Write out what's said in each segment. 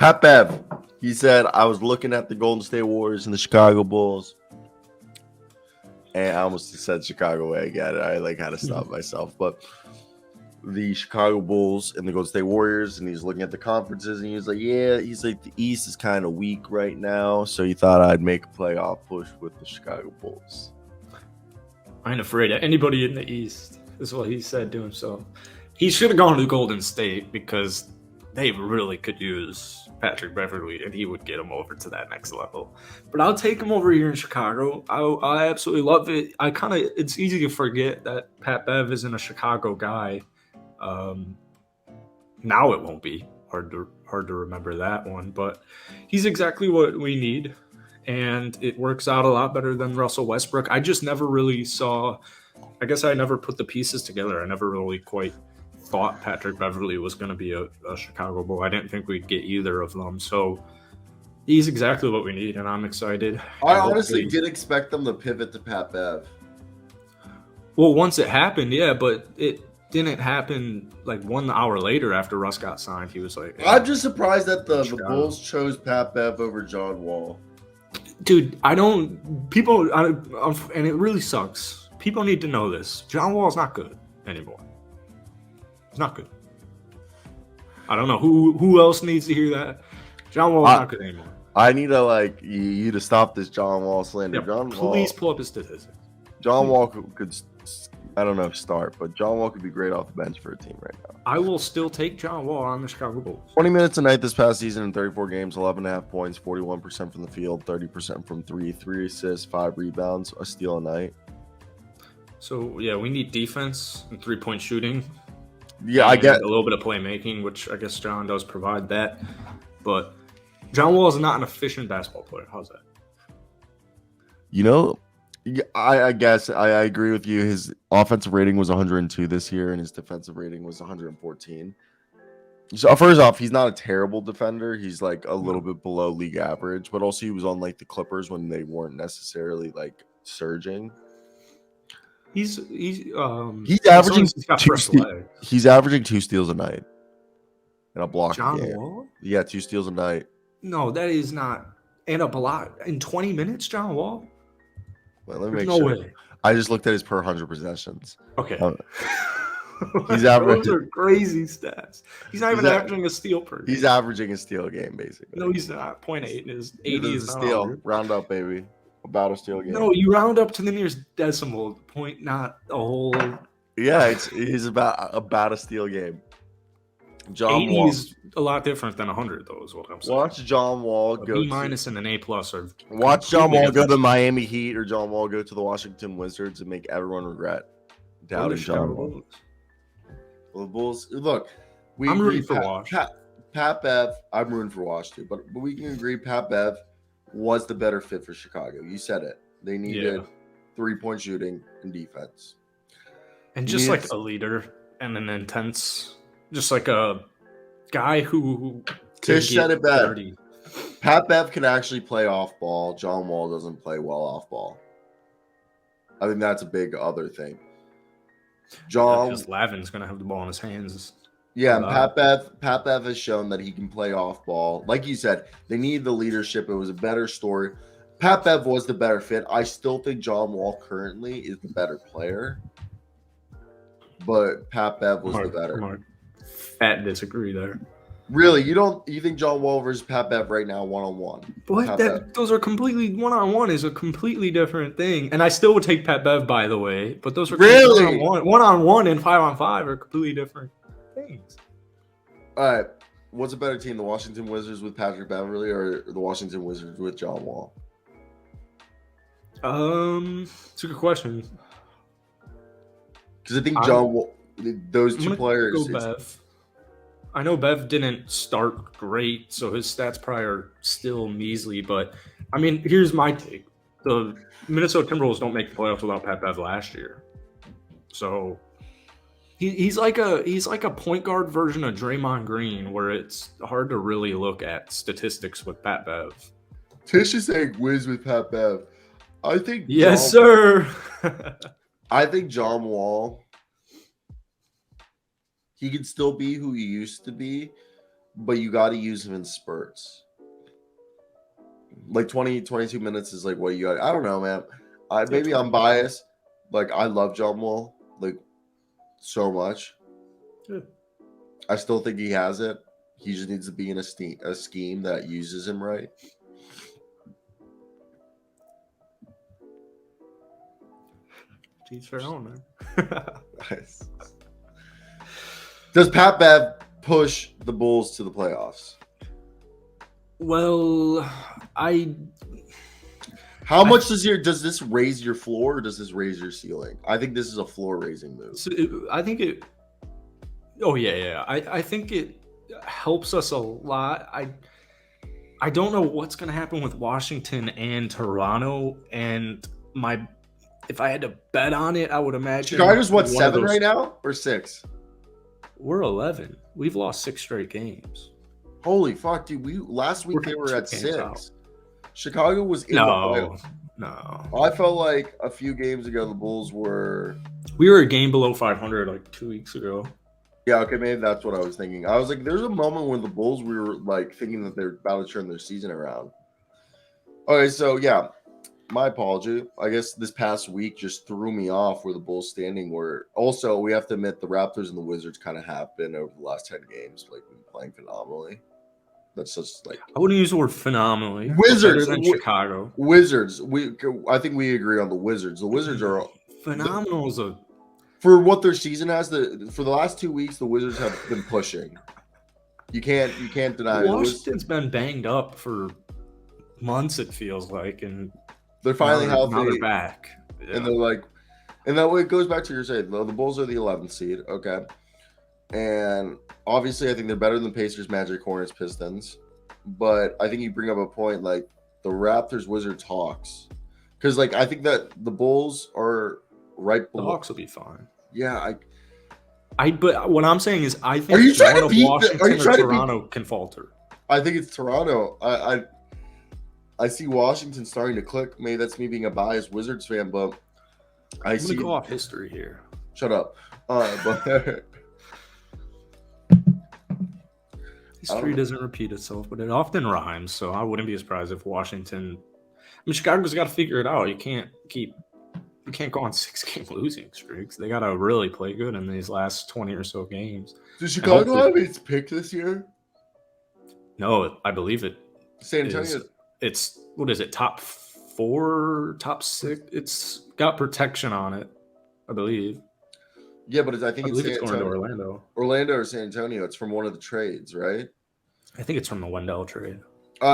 Pat Bev, he said, I was looking at the Golden State Warriors and the Chicago Bulls. And I almost said Chicago way again. I had to stop myself. But the Chicago Bulls and the Golden State Warriors, and he's looking at the conferences, and he was like, he's like, the East is kind of weak right now. So he thought I'd make a playoff push with the Chicago Bulls. I ain't afraid of anybody in the East, is what he said to himself. He should have gone to Golden State because they really could use Patrick Beverley, and he would get him over to that next level. But I'll take him over here in Chicago. I absolutely love it. It's easy to forget that Pat Bev isn't a Chicago guy. Now it won't be hard to remember that one, but he's exactly what we need, and it works out a lot better than Russell Westbrook. I just never really saw. I guess I never put the pieces together. I never really quite thought Patrick Beverley was going to be a Chicago Bull. I didn't think we'd get either of them. So he's exactly what we need, and I'm excited. I honestly did expect them to pivot to Pat Bev. Well, once it happened, yeah, but it didn't happen like 1 hour later after Russ got signed. He was like, hey, I'm just surprised that the Bulls chose Pat Bev over John Wall. Dude, and it really sucks. People need to know this. John Wall's not good anymore. He's not good. I don't know who else needs to hear that. John Wall's not good anymore. I need to you to stop this John Wall slander. Yeah, please pull up his statistics. John Wall could I don't know if start, but John Wall could be great off the bench for a team right now. I will still take John Wall on the Chicago Bulls. 20 minutes a night this past season in 34 games, 11.5 points, 41% from the field, 30% from 3 assists, 5 rebounds, a steal a night. So yeah, we need defense and 3-point shooting. Yeah, I get a little bit of playmaking, which I guess John does provide that. But John Wall is not an efficient basketball player. How's that? I guess I agree with you. His offensive rating was 102 this year, and his defensive rating was 114. So first off, he's not a terrible defender. He's like a little bit below league average, but also he was on like the Clippers when they weren't necessarily like surging. He's averaging he's averaging 2 steals a night and a block. John Wall? Yeah, 2 steals a night. No, that is not. And a block in 20 minutes, John Wall? Well, let me make sure. Way. I just looked at his per 100 possessions. Okay. He's averaging. Those are crazy stats. He's not even averaging a steal per game. He's averaging a steal game, basically. No, he's not. 0.8 is 80 is a steal. Round up, baby. About a steal game. No, you round up to the nearest decimal point, not a whole. Yeah, he's about a steal game. John 80 Wall is a lot different than 100, though, is what I'm saying. Watch John Wall go B- and an A+ are. Watch John Wall go to the Miami Heat or John Wall go to the Washington Wizards and make everyone regret doubting John Wall. Well, the Bulls. Look, I'm rooting for Wash. Pat Bev. I'm rooting for Wash too, but we can agree Pat Bev was the better fit for Chicago. You said it. They needed 3-point shooting and defense, and just like a leader and an intense. Just like a guy who Tish said it better. Pat Bev can actually play off ball. John Wall doesn't play well off ball. I think that's a big other thing. Because Lavin's gonna have the ball in his hands. Yeah, and Pat Bev has shown that he can play off ball. Like you said, they need the leadership. It was a better story. Pat Bev was the better fit. I still think John Wall currently is the better player, but Pat Bev was the better. Fat disagree there. Really, you think John Wall versus Pat Bev right now 1-on-1? But those are completely 1-on-1 is a completely different thing, and I still would take Pat Bev, by the way. But those are really 1-on-1 and 5-on-5 are completely different things. All right, what's a better team, the Washington Wizards with Patrick Beverley or the Washington Wizards with John Wall? It's a good question. Because I think John Wall, those two players. Go Bev. I know Bev didn't start great, so his stats probably are still measly. But I mean, here's my take: the Minnesota Timberwolves don't make the playoffs without Pat Bev last year. So he's like a point guard version of Draymond Green, where it's hard to really look at statistics with Pat Bev. Tish is saying Wiz with Pat Bev. I think sir. I think John Wall. He can still be who he used to be, but you got to use him in spurts. Like 20, 22 minutes is like what you got. I don't know, man. Maybe I'm biased. Like I love John Wall like so much. Yeah. I still think he has it. He just needs to be in a scheme that uses him right. Teach their own, man. Nice. Does Pat Bev push the Bulls to the playoffs? Well, How much does this raise your floor or does this raise your ceiling? I think this is a floor raising move. I think it. Oh yeah. I think it helps us a lot. I don't know what's going to happen with Washington and Toronto, and if I had to bet on it, I would imagine Chicago's what, 7 right now or 6? We're 11. We've lost 6 straight games. Holy fuck, dude! Last week they were at 6. Out. Chicago was in the playoffs. No. I felt like a few games ago the Bulls were. We were a game below 500 like 2 weeks ago. Yeah, okay, maybe that's what I was thinking. I was like, there's a moment when the Bulls we were like thinking that they're about to turn their season around. Okay, so yeah, my apology. I guess this past week just threw me off where the Bulls standing were. Also, we have to admit the Raptors and the Wizards kind of have been over the last 10 games, like been playing phenomenally. That's just like I wouldn't use the word phenomenally. Wizards Better than Chicago. Wizards. I think we agree on the Wizards. The Wizards are phenomenal. For what their season has, for the last 2 weeks, the Wizards have been pushing. You can't deny it. Washington's been banged up for months, it feels like, and they're finally healthy. Now they're back, yeah. And they're like, and that way it goes back to your saying. The Bulls are the 11th seed, okay, and obviously I think they're better than Pacers, Magic, Hornets, Pistons, but I think you bring up a point like the Raptors, Wizards, Hawks, because like I think that the Bulls are right below. The Hawks will be fine. Yeah, but what I'm saying is, I think are you trying one to beat of Washington or Toronto can falter. I think it's Toronto. I see Washington starting to click. Maybe that's me being a biased Wizards fan, but I'm gonna go off history here. Shut up. But history doesn't repeat itself, but it often rhymes. So I wouldn't be surprised if Washington. I mean, Chicago's got to figure it out. You can't go on 6-game losing streaks. They got to really play good in these last 20 or so games. Does Chicago have its pick this year? No, I believe it. San Antonio. It's what is it? Top 4, top 6. It's got protection on it, I believe. Yeah, but I think it's going to Orlando. Orlando or San Antonio. It's from one of the trades, right? I think it's from the Wendell trade.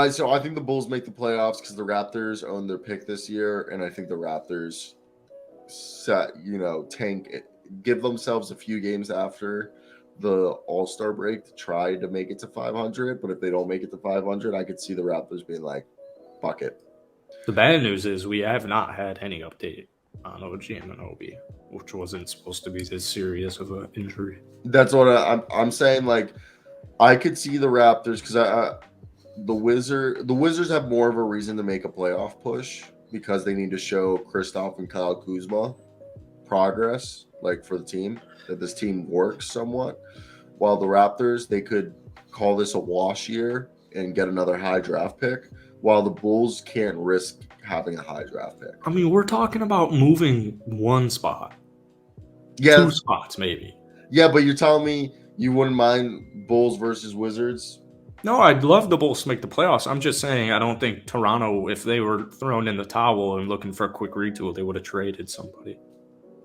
So I think the Bulls make the playoffs because the Raptors own their pick this year, and I think the Raptors give themselves a few games after the All-Star break to try to make it to 500. But if they don't make it to 500, I could see the Raptors being like, fuck it. The bad news is we have not had any update on OG Anunoby, which wasn't supposed to be this serious of an injury. That's what I'm saying. Like, I could see the Raptors because the Wizards have more of a reason to make a playoff push because they need to show Kristaps and Kyle Kuzma progress, like for the team, that this team works somewhat. While the Raptors, they could call this a wash year and get another high draft pick, while the Bulls can't risk having a high draft pick. I mean, we're talking about moving one spot. Yeah. 2 spots, maybe. Yeah, but you're telling me you wouldn't mind Bulls versus Wizards? No, I'd love the Bulls to make the playoffs. I'm just saying I don't think Toronto, if they were thrown in the towel and looking for a quick retool, they would have traded somebody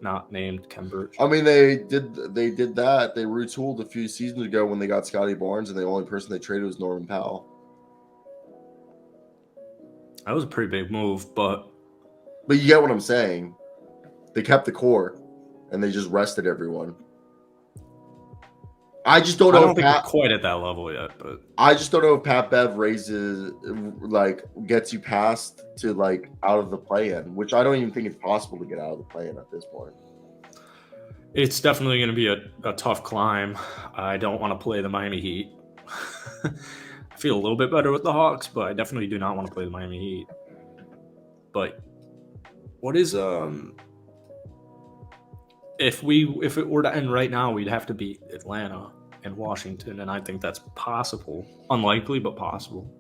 not named Ken Burch. I mean, they did that. They retooled a few seasons ago when they got Scotty Barnes, and the only person they traded was Norman Powell. That was a pretty big move, but you get what I'm saying. They kept the core, and they just rested everyone. I just don't know. I don't think we're quite at that level yet, but I just don't know if Pat Bev gets you past to out of the play-in, which I don't even think it's possible to get out of the play-in at this point. It's definitely going to be a tough climb. I don't want to play the Miami Heat. I feel a little bit better with the Hawks, but I definitely do not want to play the Miami Heat. But what is if it were to end right now, we'd have to beat Atlanta in Washington, and I think that's possible. Unlikely, but possible.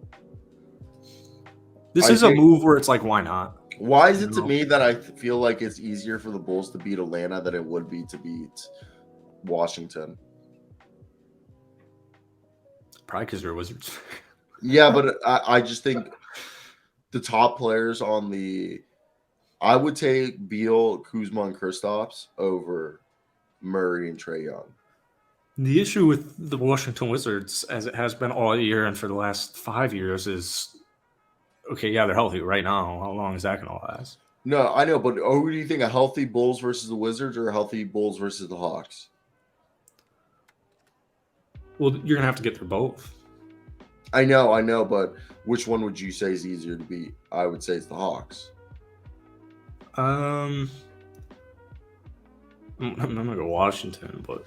This is a move where it's like, why not? Why is it to me that I feel like it's easier for the Bulls to beat Atlanta than it would be to beat Washington? Probably because they're Wizards. Yeah, but I just think the top players on the – I would take Beal, Kuzma, and Kristaps over Murray and Trae Young. The issue with the Washington Wizards, as it has been all year and for the last 5 years, is okay. Yeah, they're healthy right now. How long is that going to last? No, I know, but who do you think, a healthy Bulls versus the Wizards or a healthy Bulls versus the Hawks? Well, you're going to have to get through both. I know, but which one would you say is easier to beat? I would say it's the Hawks. I'm going to go Washington, but